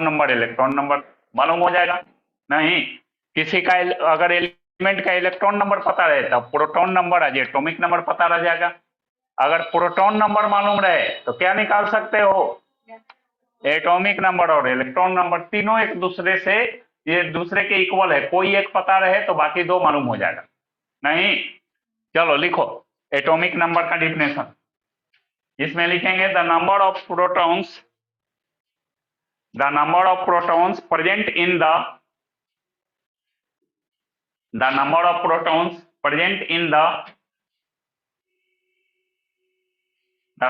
Number electron number मालूम हो जाएगा। नहीं, किसी का अगर एलिमेंट का इलेक्ट्रॉन नंबर पता रहे तो प्रोटॉन नंबर आज एटॉमिक नंबर पता रह जाएगा। अगर प्रोटॉन नंबर मालूम रहे तो क्या निकाल सकते हो, एटॉमिक नंबर और इलेक्ट्रॉन नंबर, तीनों एक दूसरे से ये दूसरे के इक्वल है, कोई एक पता रहे तो बाकी दो मालूम हो जाएगा। नहीं, चलो लिखो एटॉमिक नंबर का डिफिनेशन। इसमें लिखेंगे the number of protons present in the number of protons present in the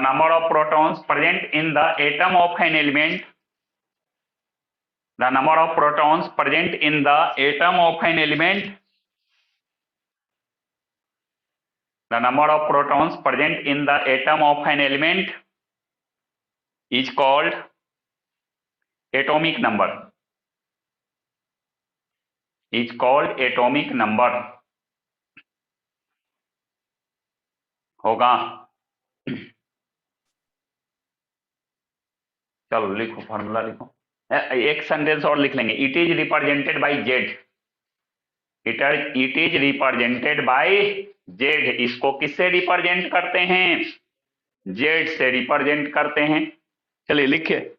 number of protons present in the atom of an element, the number of protons present in the atom of an element, the number of protons present in the atom of an element is called atomic number, is called atomic number होगा। चलो लिखो formula लिखो, एक sentence और लिख लेंगे, it is represented by Z, it is represented by Z. इसको किससे रिप्रेजेंट करते हैं, जेड से रिप्रेजेंट करते हैं। चलिए लिखिए,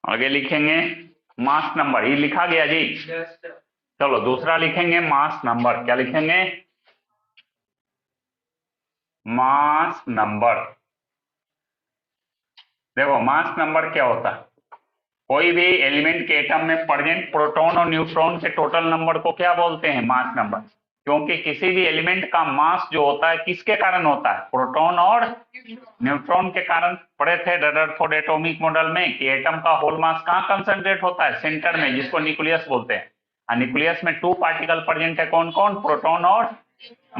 आगे लिखेंगे मास नंबर, ये लिखा गया जी। चलो दूसरा लिखेंगे मास नंबर, क्या लिखेंगे, मास नंबर। देखो मास नंबर क्या होता है, कोई भी एलिमेंट के एटम में प्रेजेंट प्रोटॉन और न्यूट्रॉन के टोटल नंबर को क्या बोलते हैं, मास नंबर। क्योंकि किसी भी एलिमेंट का मास जो होता है किसके कारण होता है, प्रोटॉन और न्यूट्रॉन के कारण। पढ़े थे रदरफोर्ड एटॉमिक मॉडल में कि एटम का होल मास कहाँ कंसंट्रेट होता है, सेंटर में, जिसको न्यूक्लियस बोलते हैं। और न्यूक्लियस में 2 पार्टिकल प्रेजेंट है, कौन कौन, प्रोटॉन और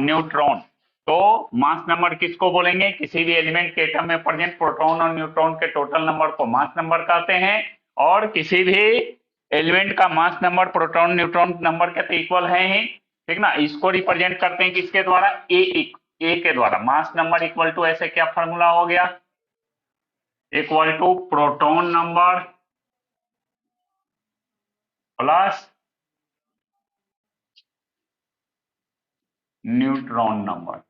न्यूट्रॉन। तो मास नंबर किसको बोलेंगे, किसी भी एलिमेंट के एटम में प्रेजेंट प्रोटॉन और न्यूट्रॉन के टोटल नंबर को मास नंबर कहते हैं। और किसी भी एलिमेंट का mass number proton neutron number के तो इक्वल है ही, ठीक ना। इसको रिप्रेजेंट करते हैं किसके द्वारा, ए के द्वारा। मास नंबर इक्वल टू, ऐसे क्या फॉर्मूला हो गया, equal to proton number plus neutron number.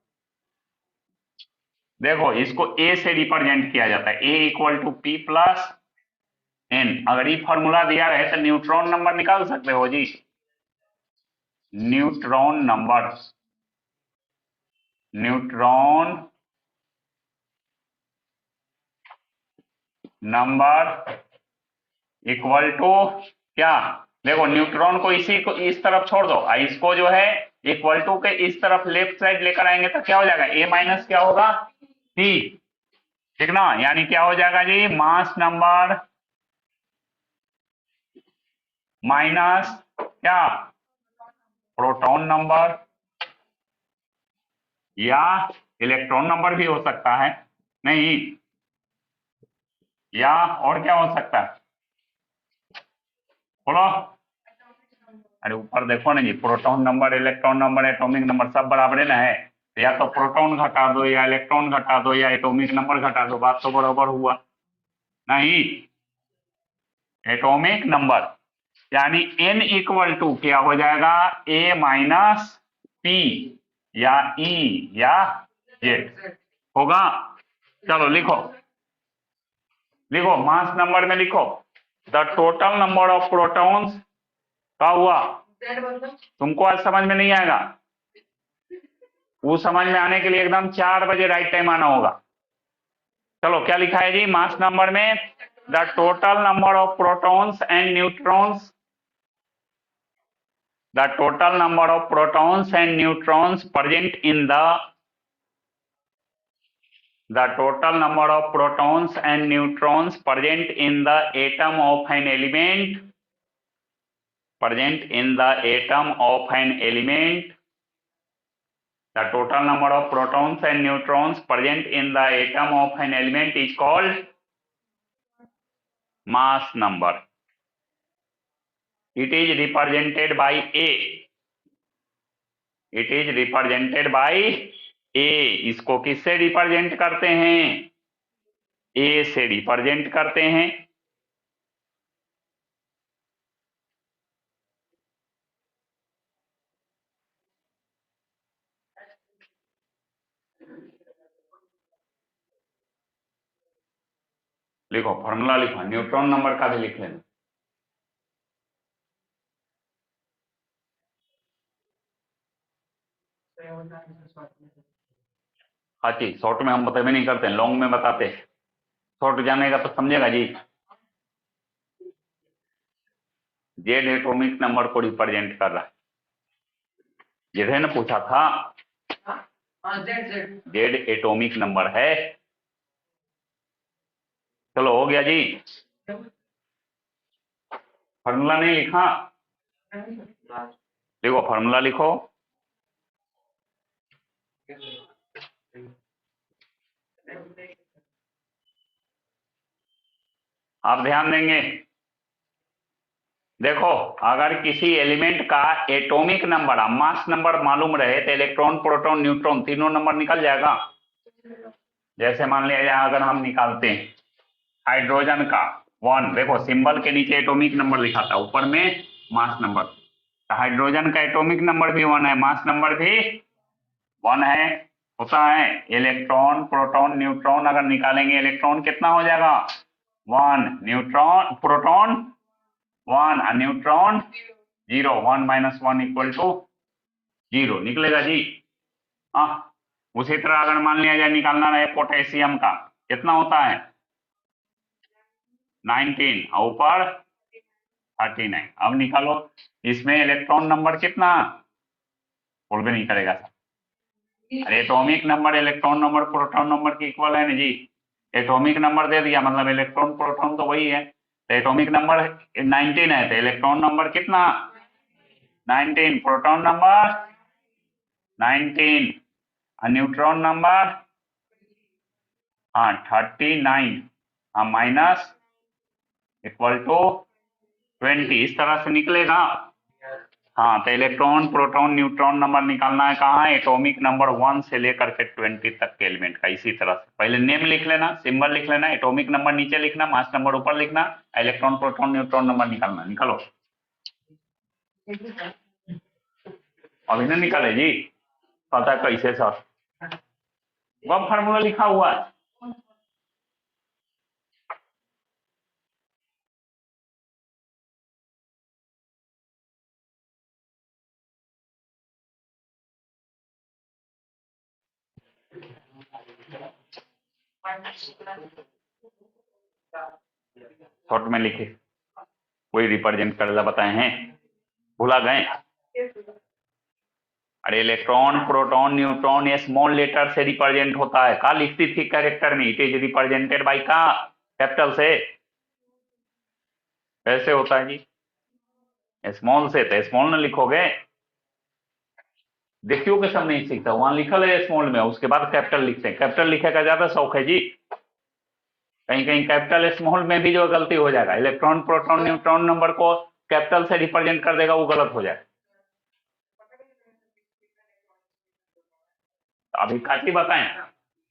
देखो इसको ए से रिप्रेजेंट किया जाता है, A equal to P plus N. अगर ये फॉर्मूला दिया रहे तो न्यूट्रॉन नंबर निकाल सकते हो जी, neutron number, neutron number equal to क्या, देखो न्यूट्रॉन को इसी को इस तरफ छोड़ दो, इसको जो है इक्वल टू के इस तरफ लेफ्ट साइड लेकर आएंगे तो क्या हो जाएगा, ए माइनस क्या होगा, टी, ठीक ना। यानी क्या हो जाएगा जी, मास नंबर माइनस क्या, प्रोटॉन नंबर, या इलेक्ट्रॉन नंबर भी हो सकता है, नहीं, या और क्या हो सकता है, बोलो। अरे ऊपर देखो ना जी, proton number, electron number, atomic number सब बराबर है ना है, तो या तो प्रोटॉन घटा दो या इलेक्ट्रॉन घटा दो या एटॉमिक नंबर घटा दो, बात तो बराबर हुआ। नहीं, एटॉमिक नंबर यानी n इक्वल टू क्या हो जाएगा, a माइनस पी या ई या जेड होगा। चलो लिखो, लिखो मास नंबर में लिखो the total number of protons का हुआ। तुमको आज समझ में नहीं आएगा, वो समझ में आने के लिए एकदम 4 बजे राइट टाइम आना होगा। चलो क्या लिखा है जी मास नंबर में, the total number of protons and neutrons, the total number of protons and neutrons present in the total number of protons and neutrons present in the atom of an element, present in the atom of an element The total number of protons and neutrons present in the atom of an element is called mass number. It is represented by A. It is represented by A. इसको किससे represent करते हैं? A से represent करते हैं। लिखो, formula लिखो, neutron number का भी लिख लेना। हाँ जी, शॉर्ट में हम बतावे नहीं करते, लॉन्ग में बताते हैं। शॉर्ट जानेगा तो समझेगा जी। जेड एटॉमिक नंबर को रिप्रेजेंट कर रहा है। जेड ने पूछा था, जेड एटॉमिक नंबर है। चलो हो गया जी। फॉर्मूला नहीं लिखा? देखो फॉर्मूला लिखो। आप ध्यान देंगे, देखो अगर किसी एलिमेंट का एटॉमिक नंबर मास नंबर मालूम रहे तो इलेक्ट्रॉन प्रोटॉन न्यूट्रॉन तीनों नंबर निकल जाएगा। जैसे मान लिया यहाँ अगर हम निकालते हैं हाइड्रोजन का 1, देखो सिंबल के नीचे एटॉमिक नंबर लिखा था, ऊपर में मास नंबर। हाइड्रोजन का एटॉमिक नंबर भी 1 है, मास नंबर भी 1 है। होता है इलेक्ट्रॉन प्रोटॉन न्यूट्रॉन अगर निकालेंगे, इलेक्ट्रॉन कितना हो जाएगा? 1, न्यूट्रॉन प्रोटॉन 1 और न्यूट्रॉन 0। 1 - 1 = 0 निकलेगा जी। हाँ, उसी तरह अगर मान लिया जाए निकालना रहे पोटेशियम का, कितना होता है? 19 और ऊपर 39। अब निकालो, इसमें इलेक्ट्रॉन नंबर कितना? बोल भी नहीं करेगा सर। अरे atomic number electron number proton number की इक्वल है ना जी। एटॉमिक नंबर दे दिया मतलब इलेक्ट्रॉन प्रोटॉन तो वही है। तो एटॉमिक नंबर 19 है तो इलेक्ट्रॉन नंबर कितना? 19। प्रोटॉन नंबर 19 और न्यूट्रॉन नंबर 39 माइनस =20। इस तरह से निकलेगा। हाँ, तो इलेक्ट्रॉन प्रोटॉन न्यूट्रॉन नंबर निकालना है कहाँ? एटॉमिक नंबर 1 से लेकर के 20 तक के एलिमेंट का। इसी तरह से पहले नेम लिख लेना, सिंबल लिख लेना, एटॉमिक नंबर नीचे लिखना, मास नंबर ऊपर लिखना, इलेक्ट्रॉन प्रोटॉन न्यूट्रॉन नंबर निकालना। निकालो, अभी नहीं निकाले जी, पता कैसे सर? वह फार्मूला लिखा हुआ है। शॉर्ट में लिखे, कोई रिप्रेजेंट कर बताए हैं, भुला गए? अरे इलेक्ट्रॉन प्रोटॉन न्यूट्रॉन ये स्मॉल लेटर से रिप्रेजेंट होता है। का लिखती थी कैरेक्टर में? इट इज रिप्रेजेंटेड बाय का कैपिटल से। कैसे होता है जी? स्मॉल से, तो स्मॉल न लिखोगे। देखियो के सब नहीं सीखता, वहां लिखल है स्मॉल में, उसके बाद कैपिटल लिखते हैं। कैपिटल लिखे का ज्यादा शौक है जी। कहीं कहीं कैपिटल स्मॉल में भी जो गलती हो जाएगा, इलेक्ट्रॉन प्रोटॉन न्यूट्रॉन नंबर को कैपिटल से रिप्रेजेंट कर देगा, वो गलत हो जाए। अभी काटी बताएं,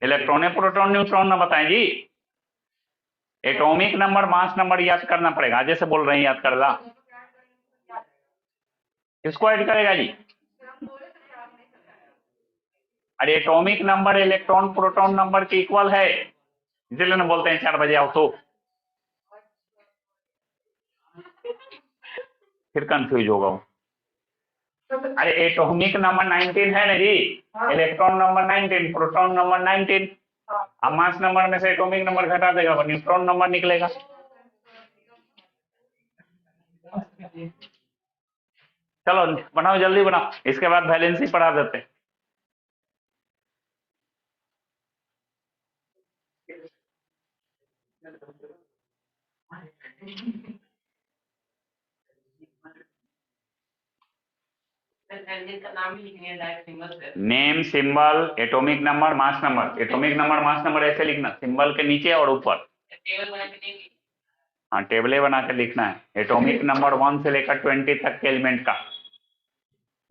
इलेक्ट्रॉन प्रोटॉन न्यूट्रॉन न बताएं जी। एटॉमिक नंबर मास नंबर याद करना पड़ेगा, जैसे बोल रहे हैं याद कर ला। किसको ऐड करेगा जी? अरे atomic number electron proton number के इक्वल है, इसलिए ना बोलते हैं 4 बजे आओ। तो फिर कंफ्यूज होगा। अरे एटॉमिक नंबर 19 है ना जी, इलेक्ट्रॉन नंबर 19, प्रोटॉन नंबर 19। अब मास नंबर में से एटॉमिक नंबर घटा देगा, न्यूट्रॉन नंबर निकलेगा। चलो बनाओ, जल्दी बनाओ, इसके बाद वैलेंसी पढ़ा देते हैं। Name, symbol, atomic number, mass number. Atomic number, mass number ऐसे लिखना, सिंबल के नीचे और ऊपर। हाँ, टेबले बना के लिखना है। एटॉमिक नंबर 1 से लेकर 20 तक के एलिमेंट का,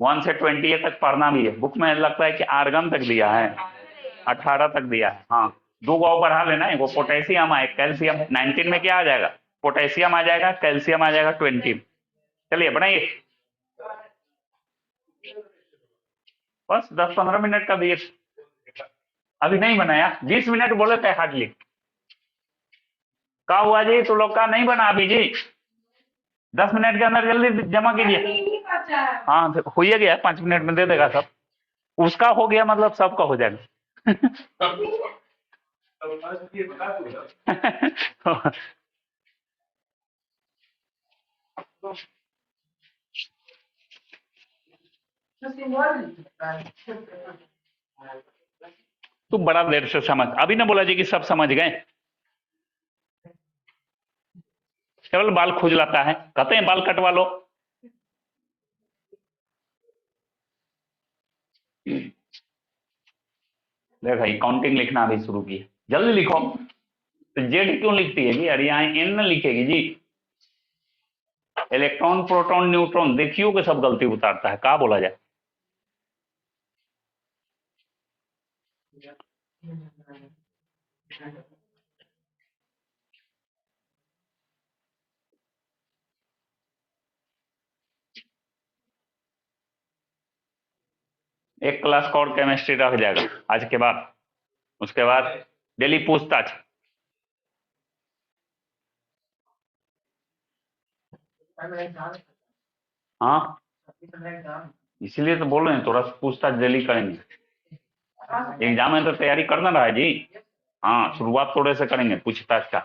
1 से 20 तक पढ़ना भी है। बुक में लगता है कि आर्गन तक दिया है, 18 तक दिया है। हाँ, दो गो बढ़ा लेना है, वो पोटेशियम है, कैल्शियम। 19 में क्या आ जाएगा? पोटेशियम आ जाएगा, कैल्शियम आ जाएगा 20। चलिए बनाइए, बस 10-15 मिनट का दिए। अभी नहीं बनाया, 20 मिनट बोले थे हार्डली। का हुआ जी, तो लोग का नहीं बना अभी जी। 10 मिनट के अंदर जल्दी जमा कीजिए। हाँ, तो हो ही गया, 5 मिनट में दे देगा सब। उसका हो गया मतलब सबका हो जाएगा। तू बड़ा देर से समझ, अभी ना बोला जी कि सब समझ गए। केवल बाल खुजलाता है, कहते हैं बाल कटवा लो। देख भाई, काउंटिंग लिखना अभी शुरू की, जल्दी लिखो। तो जेड क्यों लिखती है जी? अरे यहाँ एन न लिखेगी जी। इलेक्ट्रॉन, प्रोटॉन, न्यूट्रॉन देखियो कि सब गलती उतारता है, कहा बोला जाए। एक क्लास का और केमिस्ट्री रह जाएगा आज के बाद। उसके बाद डेली पूछताछ। हाँ, इसीलिए तो बोल रहे हैं, थोड़ा पूछताछ डेली करेंगे। एग्जाम में तो तैयारी करना रहा है जी। हाँ, शुरुआत थोड़े से करेंगे पूछताछ का।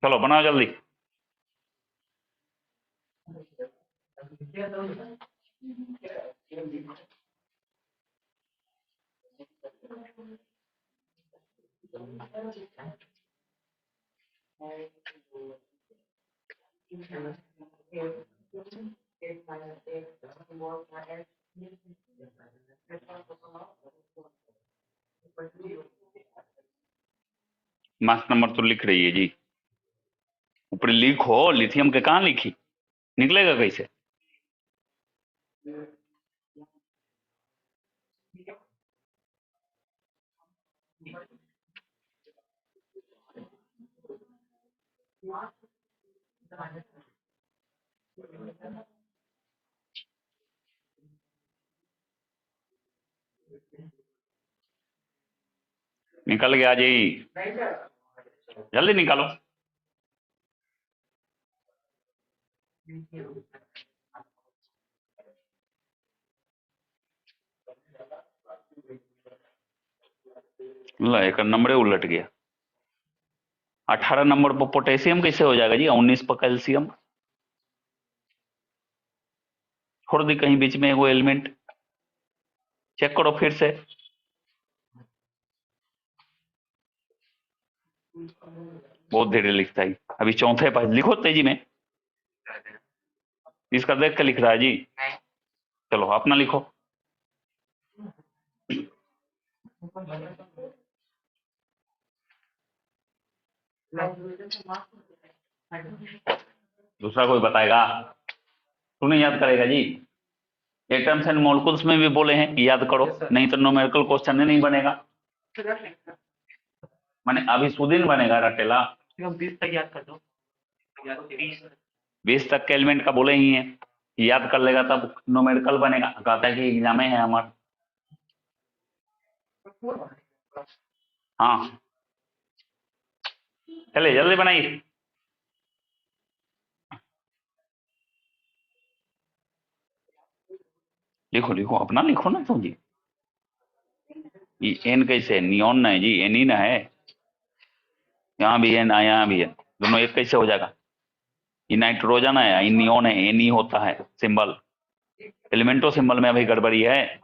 चलो बनाओ जल्दी। मास नंबर तो लिख रही है जी, ऊपर लिखो। लिथियम के कहाँ लिखी, निकलेगा कैसे? निकल गया जी, जल्दी निकालो। ला, एक नंबर उलट गया। 18 नंबर पर पोटेशियम कैसे हो जाएगा जी? 19 पर कैल्शियम। छोड़ दी कहीं बीच में वो एलिमेंट, चेक करो फिर से। बहुत धीरे लिखता है अभी, चौथे पेज लिखो तेजी में। इसका देख के लिख रहा है जी। चलो अपना लिखो। दूसरा कोई बताएगा? तू नहीं याद करेगा जी? एटम्स एंड मॉलिक्यूल्स में भी बोले हैं कि याद करो, नहीं तो न्यूमेरिकल क्वेश्चन नहीं बनेगा। माने अभी सुदिन बनेगा रटेला। 20 तक याद कर दो। 20 तक के एलिमेंट का बोले ही है, याद कर लेगा तब न्यूमेरिकल बनेगा। कहता है कि एग्जाम है हमारा। हाँ, चलिए जल्दी बनाइए। लिखो लिखो, अपना लिखो ना तुम जी। ये एन कैसे है? नियॉन ना है जी, एन ही ना है। यहाँ भी है ना, यहाँ भी है, दोनों एक कैसे हो जाएगा? ये नाइट्रोजन है, ये नियॉन है, एन ही होता है सिंबल। एलिमेंटो सिंबल में अभी गड़बड़ी है।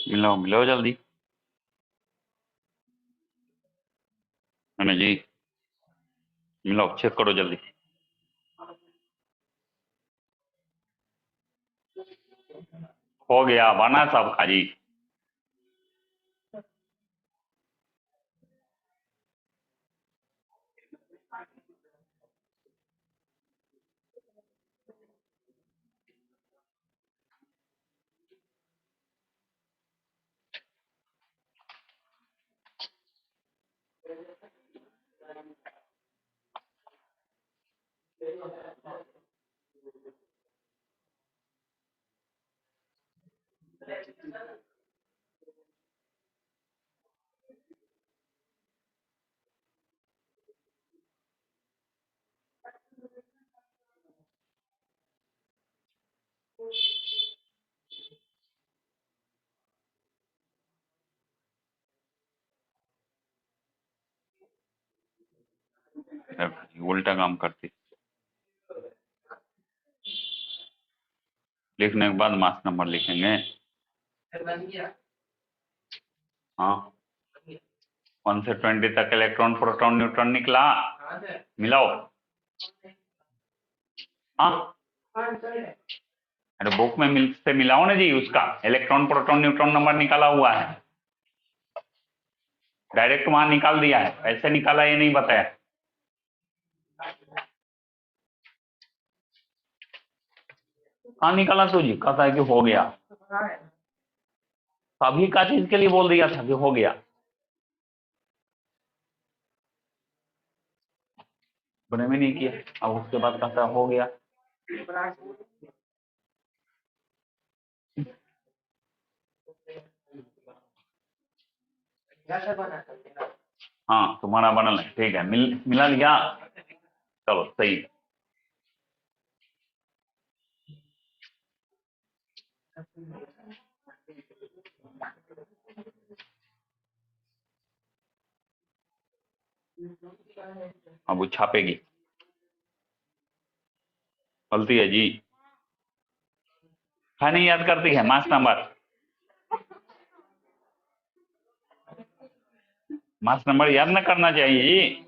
मिलाओ मिलाओ जल्दी। जी मिलाओ, चेक करो जल्दी। हो गया, बना सब खाजी। उल्टा काम करती। लिखने के बाद मास नंबर लिखेंगे। हाँ, 1 से 20 तक इलेक्ट्रॉन प्रोटॉन न्यूट्रॉन निकला। मिलाओ। हाँ, अरे बुक में से मिलाओ ना जी, उसका इलेक्ट्रॉन प्रोटॉन न्यूट्रॉन नंबर निकाला हुआ है, डायरेक्ट वहां निकाल दिया है। ऐसे निकाला ये नहीं बताया। हाँ निकाला तो जी, कहता है कि हो गया। अभी का चीज के लिए बोल दिया था कि हो गया, बने में नहीं किया। अब उसके बाद कहता है हो गया। हाँ तुम्हारा बनल है, ठीक है, मिला लिया, चलो सही। अब वो छापेगी, गलती है जी, है नहीं याद करती है मास नंबर, मास नंबर याद ना करना चाहिए जी।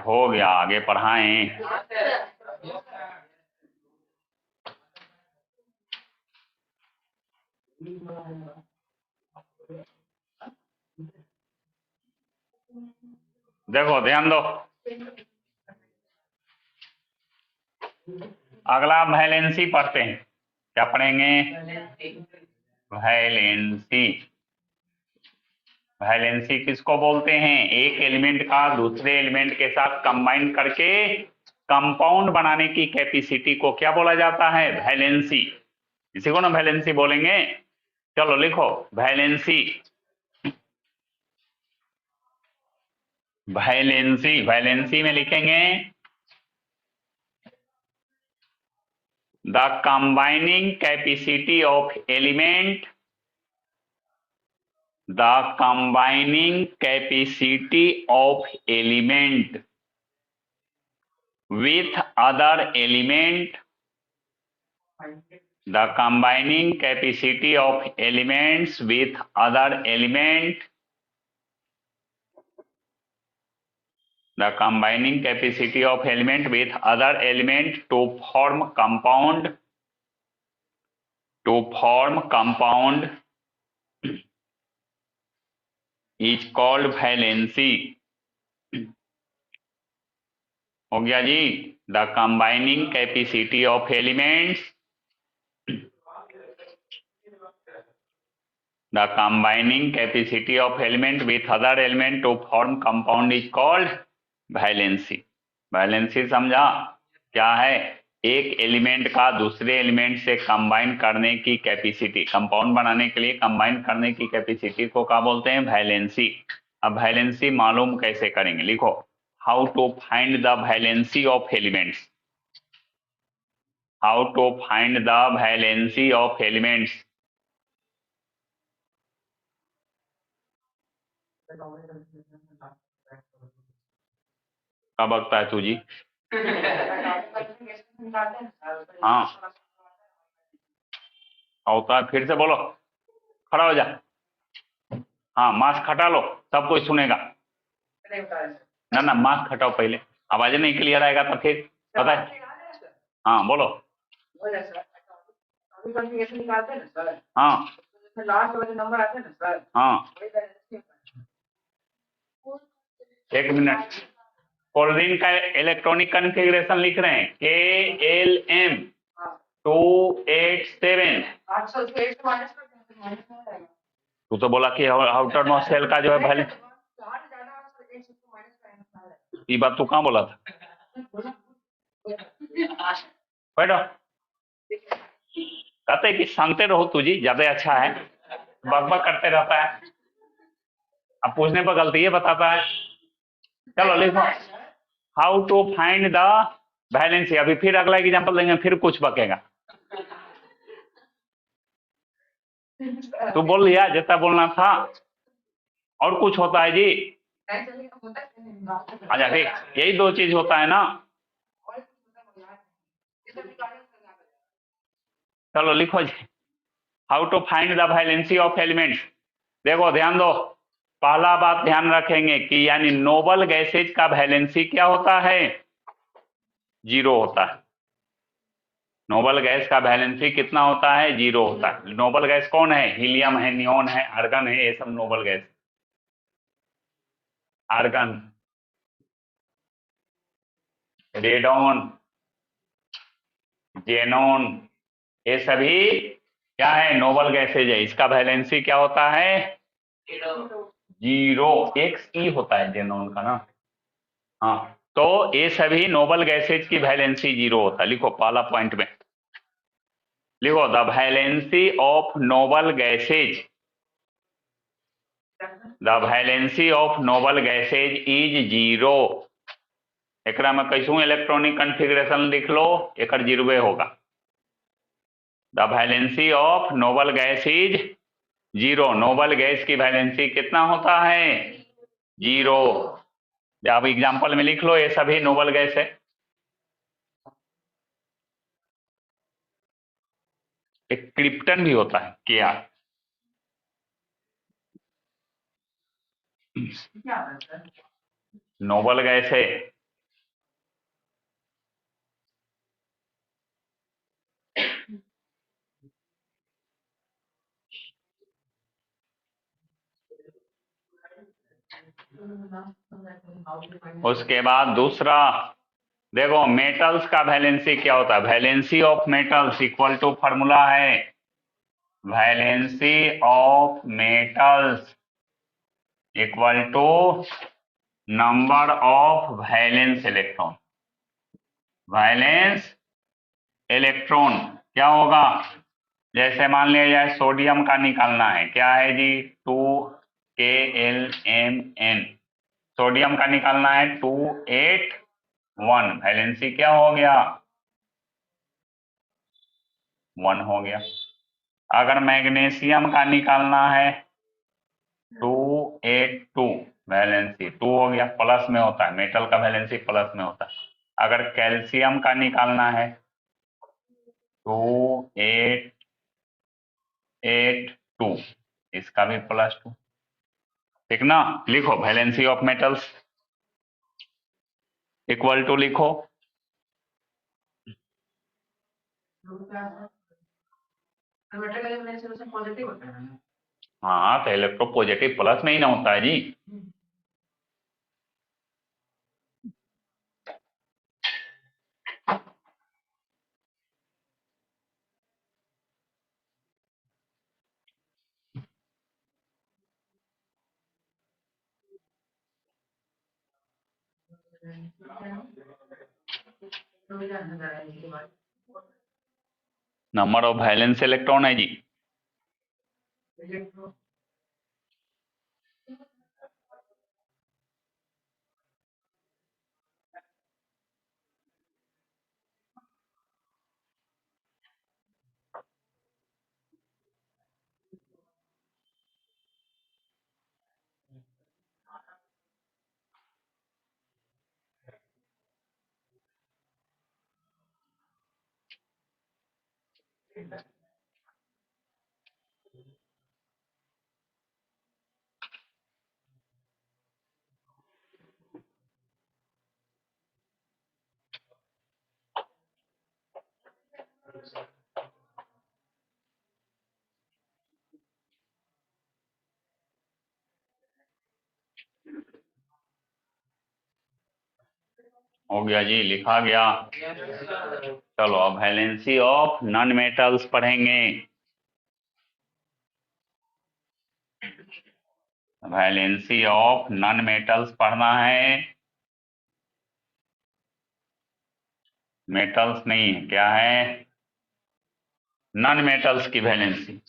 हो गया, आगे पढ़ाएं। देखो ध्यान दो, अगला वैलेंसी पढ़ते हैं, क्या पढ़ेंगे? वैलेंसी। वैलेंसी किसको बोलते हैं? एक एलिमेंट का दूसरे एलिमेंट के साथ कंबाइन करके कंपाउंड बनाने की कैपेसिटी को क्या बोला जाता है? वैलेंसी। इसी को ना वैलेंसी बोलेंगे। चलो लिखो वैलेंसी। वैलेंसी, वैलेंसी में लिखेंगे the combining capacity of element, the combining capacity of element with other element, the combining capacity of elements with other element, the combining capacity of element with other element to form compound is called valency। हो गया जी, the combining capacity of elements, the combining capacity of element with other element to form compound is called valency। Valency समझा क्या है? एक element का दूसरे element से कंबाइन करने की कैपेसिटी, कंपाउंड बनाने के लिए कंबाइन करने की कैपेसिटी को क्या बोलते हैं? वैलेंसी। अब वैलेंसी मालूम कैसे करेंगे? लिखो how to find the valency of elements, how to find the valency of elements. कब बकता है तू जी? हाँ होता है, फिर से बोलो, खड़ा हो जा। हाँ मास्क हटा लो, सब कोई सुनेगा। ना ना मास्क हटाओ पहले, आवाज नहीं क्लियर आएगा तो फिर पता है। हाँ बोलो। हाँ हाँ एक मिनट, कोल्ड्रिंक का इलेक्ट्रॉनिक कॉन्फ़िगरेशन लिख रहे हैं KLM 287। तू तो बोला कि आउटर मोस्ट सेल का जो है पहले, ये बात तू कहाँ बोला था? बैठो, कहते कि शांति रहो तुझी ज्यादा अच्छा है, बकबक करते रहता है, अब पूछने पर गलती है बताता है। चलो लिखो how to find the valency. अभी फिर अगला एग्जांपल देंगे, फिर कुछ बकेगा। तू बोल लिया जितना बोलना था, और कुछ होता है जी? अच्छा ठीक, यही दो चीज होता है ना। चलो लिखो जी how to find the valency of elements. देखो ध्यान दो, पहला बात ध्यान रखेंगे कि यानी नोबल गैसेज का वैलेंसी क्या होता है, 0 होता है। नोबल गैस का वैलेंसी कितना होता है, 0 होता है। नोबल गैस कौन है, हीलियम है, नियोन है, आर्गन है, ये सब noble gas. Argon, radon, xenon, ये सभी क्या है, नोबल गैसेज है। इसका वैलेंसी क्या होता है, 0। एक्स ई होता है जेनॉन का ना। हाँ, तो ये सभी नोबल गैसेज की वैलेंसी 0 होता है। लिखो पहला पॉइंट में, लिखो the valency of noble gases, the valency of noble gases is 0। एकरा में कैसू इलेक्ट्रॉनिक कन्फिग्रेशन लिख लो, एक 0 होगा। The valency of noble gas is 0। Noble gas की वैलेंसी कितना होता है, 0। अब एग्जाम्पल में लिख लो, ये सभी नोबल गैस है। एक क्रिप्टन भी होता है, क्या नोबल गैस है। उसके बाद दूसरा देखो, मेटल्स का वैलेंसी क्या होता है, valency of metals equal to formula है, valency of metals equal to number of valence electron. Valence electron क्या होगा, जैसे मान लिया जाए सोडियम का निकालना है, क्या है जी, 2KLMN। सोडियम का निकालना है 281, वैलेंसी क्या हो गया, 1 हो गया। अगर मैग्नीशियम का निकालना है 282, वैलेंसी 2 हो गया, प्लस में होता है, मेटल का वैलेंसी प्लस में होता है। अगर कैल्शियम का निकालना है 2882, इसका भी +2, ठीक ना। लिखो valency of metals equal to लिखो, हाँ तो इलेक्ट्रो पॉजिटिव प्लस में ही ना होता है जी। नंबर ऑफ वैलेंस इलेक्ट्रॉन है जी। हो गया जी, लिखा गया। चलो अब वैलेंसी ऑफ नॉन मेटल्स पढ़ेंगे। वैलेंसी ऑफ नॉन मेटल्स पढ़ना है, मेटल्स नहीं है, क्या है, नॉन मेटल्स की वैलेंसी।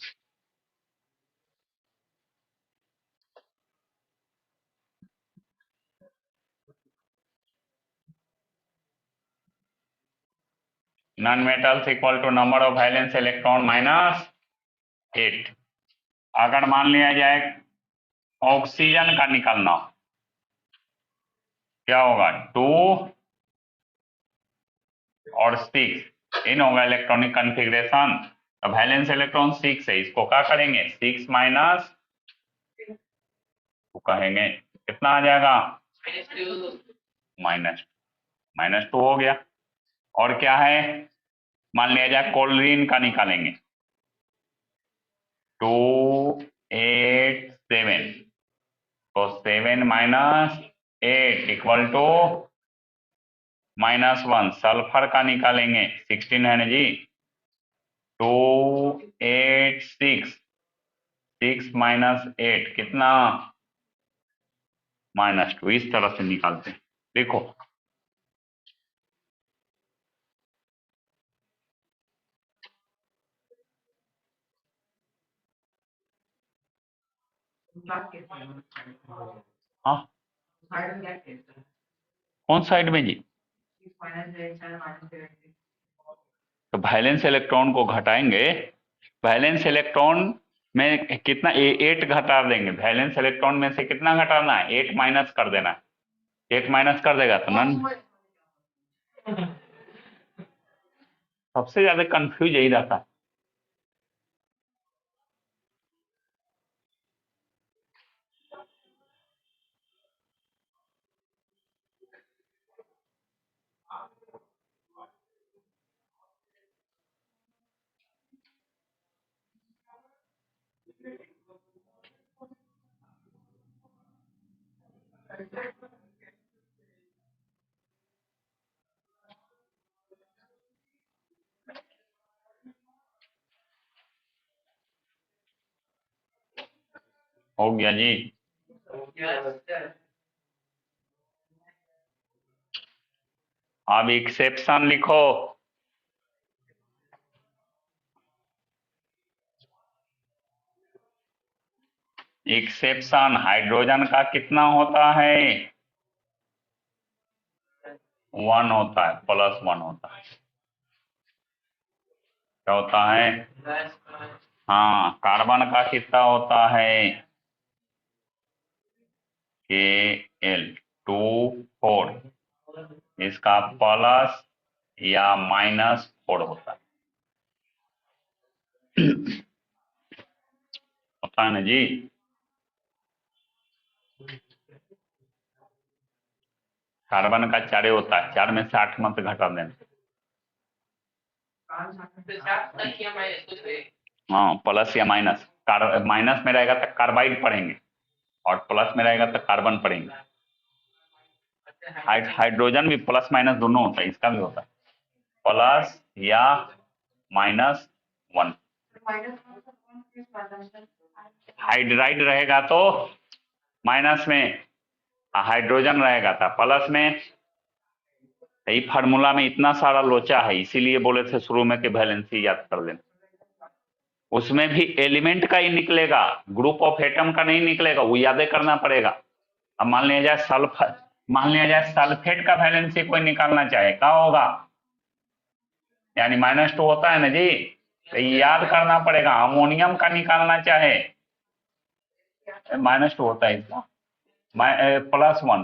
Non metals equal to number of valence electron -8। अगर मान लिया जाए ऑक्सीजन का निकालना, क्या होगा, 2 और 6, इन होगा इलेक्ट्रॉनिक कन्फिग्रेशन। अब वैलेंस इलेक्ट्रॉन 6 है, इसको क्या करेंगे 6 माइनस तो कहेंगे कितना आ जाएगा माइनस -2 हो गया। और क्या है, मान लिया जाए क्लोरीन का निकालेंगे 2 8 7, तो 7 माइनस 8 इक्वल टू -1। सल्फर का निकालेंगे 16 है ना जी, 2 8 6, 6 माइनस 8 कितना -2। इस तरह से निकालते हैं, देखो हाँ कौन साइड में जी, तो वैलेंस इलेक्ट्रॉन को घटाएंगे, वैलेंस इलेक्ट्रॉन में कितना 8 घटा देंगे, वैलेंस इलेक्ट्रॉन में से कितना घटाना है 8 माइनस कर देना है, 8 माइनस कर देगा तो नन। सबसे ज्यादा कंफ्यूज यही रहता है। हो गया जी, अब एक्सेप्शन लिखो। एक्सेप्शन हाइड्रोजन का कितना होता है 1 होता है, +1 होता है, क्या होता है हाँ। कार्बन का कितना होता है Kl 2 4, इसका प्लस या -4 होता है, होता है ना जी। कार्बन का 4 होता है, 4 में से 8 मत घटा देना, हाँ प्लस या माइनस। माइनस में रहेगा तो कार्बाइड पढ़ेंगे और प्लस में रहेगा तो कार्बन पढ़ेंगे। हाइड्रोजन भी प्लस माइनस दोनों होता है, इसका भी होता है प्लस या -1। हाइड्राइड रहेगा तो माइनस में, हाइड्रोजन रहेगा था प्लस में। यही फार्मूला में इतना सारा लोचा है, इसीलिए बोले थे शुरू में कि वैलेंसी याद कर लेना। उसमें भी एलिमेंट का ही निकलेगा, ग्रुप ऑफ एटम का नहीं निकलेगा, वो यादें करना पड़ेगा। अब मान लिया जाए सल्फर, मान लिया जाए सल्फेट का वैलेंसी कोई निकालना चाहे, क्या होगा यानी -2 होता है ना जी, तो याद करना पड़ेगा। अमोनियम का निकालना चाहे -2 होता है इसका, +1।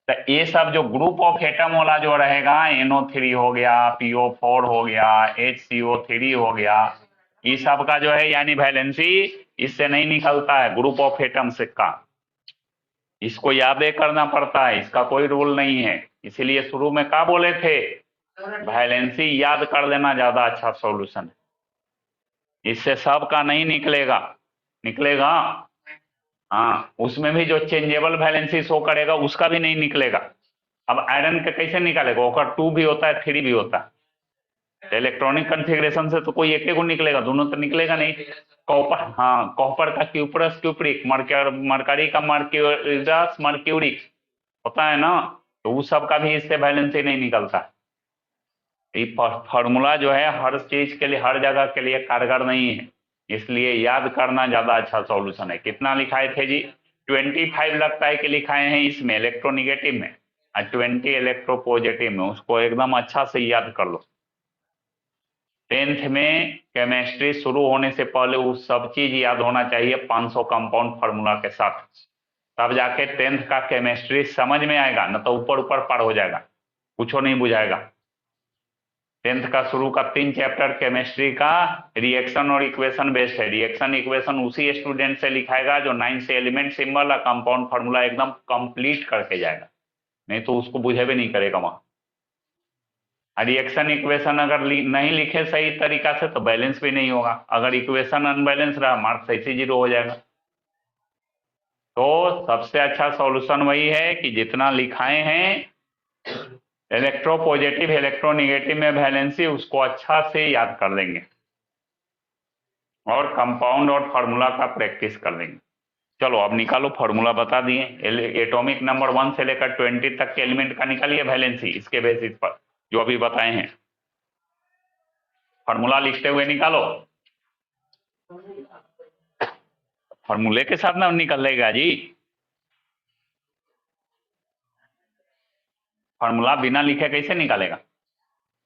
तो ये सब जो ग्रुप ऑफ एटम वाला जो रहेगा NO3 हो गया, PO4 हो गया, HCO3 हो गया, ये सब का जो है यानी वैलेंसी इससे नहीं निकलता है, ग्रुप ऑफ एटम से का। इसको याद करना पड़ता है, इसका कोई रूल नहीं है। इसीलिए शुरू में क्या बोले थे, वैलेंसी याद कर लेना ज्यादा अच्छा सॉल्यूशन है, इससे सब का नहीं निकलेगा। निकलेगा हाँ, उसमें भी जो चेंजेबल वैलेंसी शो करेगा उसका भी नहीं निकलेगा। अब आयरन का कैसे निकालेगा, ओकर 2 भी होता है 3 भी होता है, इलेक्ट्रॉनिक कन्फिग्रेशन से तो कोई एक ही को निकलेगा, दोनों तो निकलेगा नहीं। कॉपर, हाँ कॉपर का क्यूपरस क्यूपरिक, मरकरी का मर्क्यूरस मर्क्यूरिक होता है ना, तो उस सब का भी इससे वैलेंसी नहीं निकलता। ये फॉर्मूला जो है हर चीज के लिए, हर जगह के लिए कारगर नहीं है, इसलिए याद करना ज्यादा अच्छा सॉल्यूशन है। कितना लिखाए थे जी 25 लगता है कि लिखाए हैं इसमें इलेक्ट्रोनिगेटिव में, और 20 इलेक्ट्रोपॉजिटिव में, उसको एकदम अच्छा से याद कर लो। 10th में केमिस्ट्री शुरू होने से पहले वो सब चीज याद होना चाहिए 500 कंपाउंड फार्मूला के साथ, तब जाके 10th का केमिस्ट्री समझ में आएगा, न तो ऊपर ऊपर पार हो जाएगा, कुछ नहीं बुझाएगा। 10th का शुरू का 3 चैप्टर केमिस्ट्री का रिएक्शन और इक्वेशन बेस्ड है। रिएक्शन इक्वेशन उसी स्टूडेंट से लिखाएगा जो 9 से एलिमेंट सिंबल और कंपाउंड फार्मूला एकदम कंप्लीट करके जाएगा, नहीं तो उसको बुझे भी नहीं करेगा वहां। रिएक्शन इक्वेशन अगर नहीं लिखे सही तरीका से तो बैलेंस भी नहीं होगा, अगर इक्वेशन अनबैलेंस रहा मार्क्स ऐसे 0 हो जाएगा। तो सबसे अच्छा सॉल्यूशन वही है कि जितना लिखाए हैं इलेक्ट्रोपॉजिटिव इलेक्ट्रोनेगेटिव में वैलेंसी उसको अच्छा से याद कर लेंगे और कंपाउंड और फार्मूला का प्रैक्टिस कर लेंगे। चलो अब निकालो, फार्मूला बता दिए, एटॉमिक नंबर 1 से लेकर 20 तक के एलिमेंट का निकालिए वैलेंसी इसके बेसिस पर जो अभी बताए हैं। फार्मूला लिखते हुए निकालो, फार्मूले के साथ ना निकलेगा जी, फार्मूला बिना लिखे कैसे निकालेगा,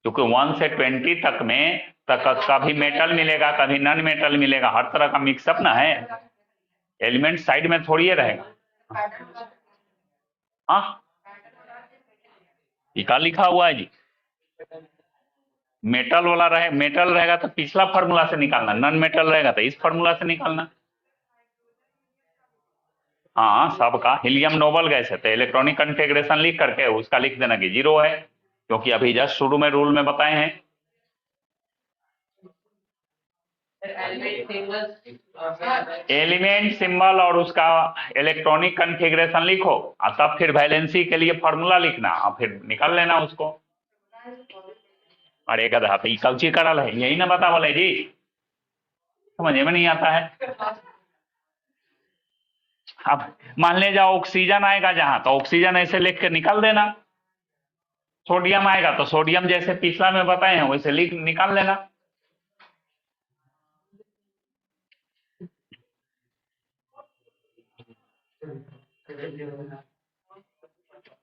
क्योंकि 1 से 20 तक में तक कभी मेटल मिलेगा कभी नॉन मेटल मिलेगा, हर तरह का मिक्सअप ना है, एलिमेंट साइड में थोड़ी रहेगा। हाँ क्या लिखा हुआ है जी, मेटल वाला रहे, मेटल रहेगा तो पिछला फार्मूला से निकालना, नॉन मेटल रहेगा तो इस फार्मूला से निकालना। हाँ सबका हीलियम नोबल गैस है तो इलेक्ट्रॉनिक कॉन्फ़िगरेशन लिख करके उसका लिख देना कि 0 है, क्योंकि अभी जस्ट शुरू में रूल में बताए हैं। एलिमेंट सिंबल और उसका इलेक्ट्रॉनिक कॉन्फ़िगरेशन लिखो और तब फिर वैलेंसी के लिए फार्मूला लिखना और फिर निकाल लेना उसको। अरे गधा तो कौची करल है, यही ना बता बोले जी, समझ में नहीं आता है। अब मान ले जाओ ऑक्सीजन आएगा जहां तो ऑक्सीजन ऐसे लिख के निकाल देना, सोडियम आएगा तो सोडियम जैसे पिछला में बताए हैं वैसे लिख निकाल लेना।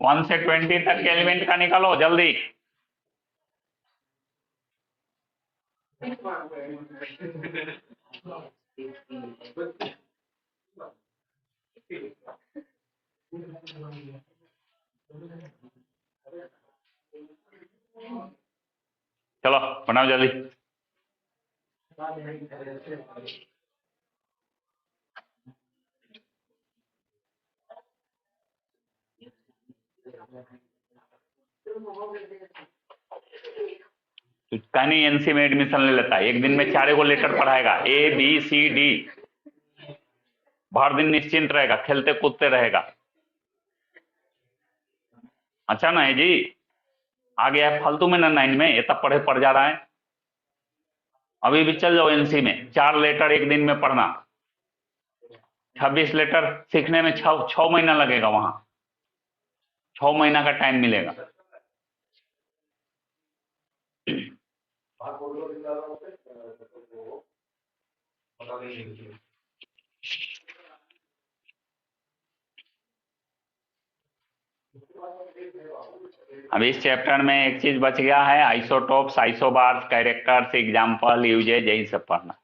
1 से 20 तक के एलिमेंट का निकालो जल्दी। चलो बनाओ जल्दी। तो कहनी एनसी में एडमिशन ले लेता है, एक दिन में 4 गो लेटर पढ़ाएगा ABCD, भर दिन निश्चिंत रहेगा, खेलते कूदते रहेगा। अच्छा ना है जी, आ गया है फालतू में ना 9 में, ये तब पढ़े पड़ जा रहा है। अभी भी चल जाओ एनसी में, 4 लेटर एक दिन में पढ़ना, 26 लेटर सीखने में 6 महीना लगेगा, वहां 6 महीना का टाइम मिलेगा। अब इस चैप्टर में एक चीज बच गया है, isotopes, isobars, characters, example, usages, यही सब पढ़ना।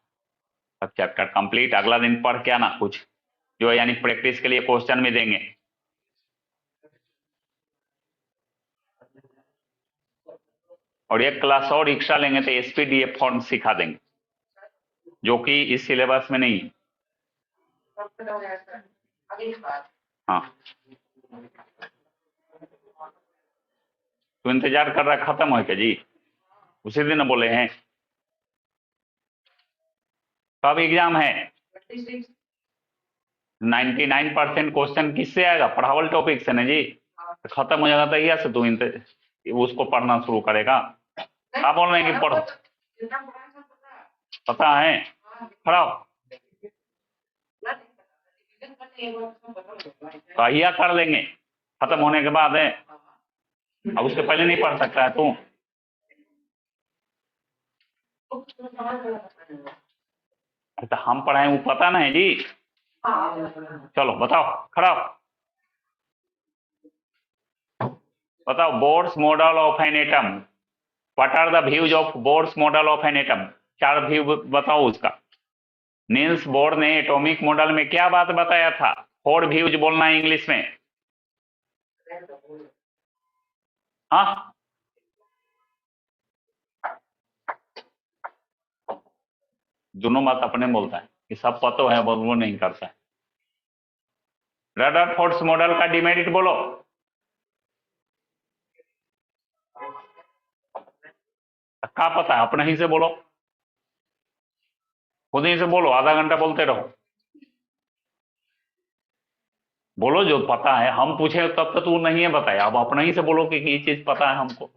अब चैप्टर कंप्लीट, अगला दिन पढ़ के आना कुछ जो यानी प्रैक्टिस के लिए क्वेश्चन में देंगे। और एक क्लास और एक्स्ट्रा लेंगे तो SPDF फॉर्म सिखा देंगे जो कि इस सिलेबस में नहीं है। हाँ तो इंतजार कर रहा खत्म हो क्या जी, उसी दिन बोले हैं। कब एग्जाम है? 99% क्वेश्चन किससे आएगा, पढ़ावल टॉपिक से ना जी, तो खत्म हो जाएगा तैयार से तू उसको पढ़ना शुरू करेगा। आप बोल रहे हैं कि पढ़ो, पता है, खड़ा कहिया कर लेंगे खत्म होने के बाद है, अब उसके पहले नहीं पढ़ सकता है तू। तो हम पढ़ाए वो पता ना है जी। चलो बताओ, खड़ा बताओ, Bohr's model of an atom, what are the views of Bohr's model of an atom, 4 view बताओ उसका। नील्स बोर ने एटॉमिक मॉडल में क्या बात बताया था, 4 व्यूज बोलना है इंग्लिश में। हाँ दोनों बात अपने बोलता है कि सब पता है, वो नहीं करता है। रदरफोर्ड मॉडल का डिमेरिट बोलो। क्या पता है, अपने ही से बोलो, खुद ही से बोलो, आधा घंटा बोलते रहो। बोलो जो पता है, हम पूछे तब तो तू नहीं है बताया, अब अपने ही से बोलो कि ये चीज पता है हमको।